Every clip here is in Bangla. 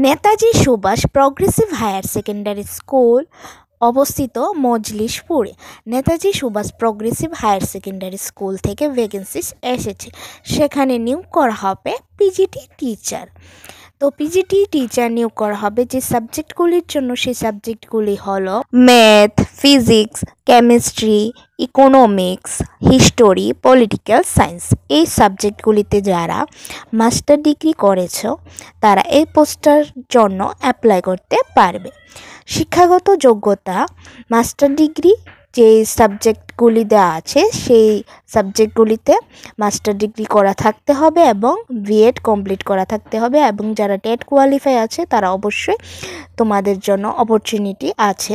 Netaji Subhash progressive higher secondary school অবস্থিত মজলিশপুরে। Netaji Subhash progressive higher secondary school থেকে ভ্যাকেন্সিস এসেছে, সেখানে নিয়োগ করা হবে পিজিটি টিচার। তো পিজিটি টিচার নিয়োগ করা হবে যে সাবজেক্টগুলির জন্য, সেই সাবজেক্টগুলি হলো math, physics, chemistry, economics, history, political science. এই সাবজেক্টগুলিতে যারা মাস্টার ডিগ্রি করেছো তারা এই পোস্টের জন্য অ্যাপ্লাই করতে পারবে। শিক্ষাগত যোগ্যতা মাস্টার ডিগ্রি যে সাবজেক্টগুলি দেওয়া আছে সেই সাবজেক্টগুলিতে মাস্টার ডিগ্রি করা থাকতে হবে এবং বিএড কমপ্লিট করা থাকতে হবে, এবং যারা টেট কোয়ালিফাই আছে তারা অবশ্যই তোমাদের জন্য অপরচুনিটি আছে।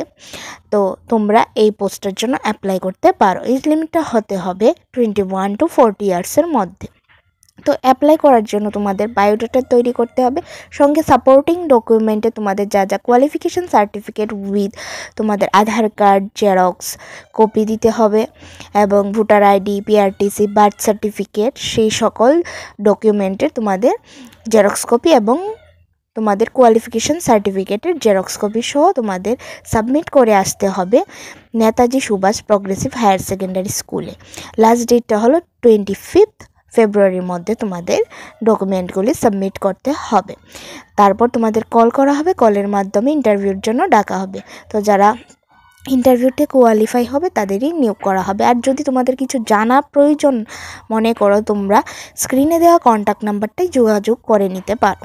তো তোমরা এই পোস্টের জন্য অ্যাপ্লাই করতে পারো। এজ লিমিটটা হতে হবে 21 to 40 ইয়ার্সের মধ্যে। তো অ্যাপ্লাই করার জন্য তোমাদের বায়োডাটা তৈরি করতে হবে, সঙ্গে সাপোর্টিং ডকুমেন্টে তোমাদের যা যা কোয়ালিফিকেশান সার্টিফিকেট উইথ তোমাদের আধার কার্ড জেরক্স কপি দিতে হবে, এবং voter ID, PRTC, birth certificate, সেই সকল ডকুমেন্টের তোমাদের জেরক্স কপি এবং তোমাদের কোয়ালিফিকেশান সার্টিফিকেটের জেরক্স কপি সহ তোমাদের সাবমিট করে আসতে হবে Netaji Subhash progressive higher secondary স্কুলে। লাস্ট ডেটটা হলো 25 ফেব্রুয়ারির মধ্যে তোমাদের ডকুমেন্টগুলি সাবমিট করতে হবে। তারপর তোমাদের কল করা হবে, কলের মাধ্যমে ইন্টারভিউর জন্য ডাকা হবে। তো যারা ইন্টারভিউতে কোয়ালিফাই হবে তাদেরই নিয়োগ করা হবে। আর যদি তোমাদের কিছু জানা প্রয়োজন মনে করো, তোমরা স্ক্রিনে দেওয়া কন্ট্যাক্ট নাম্বারটাই যোগাযোগ করে নিতে পারো।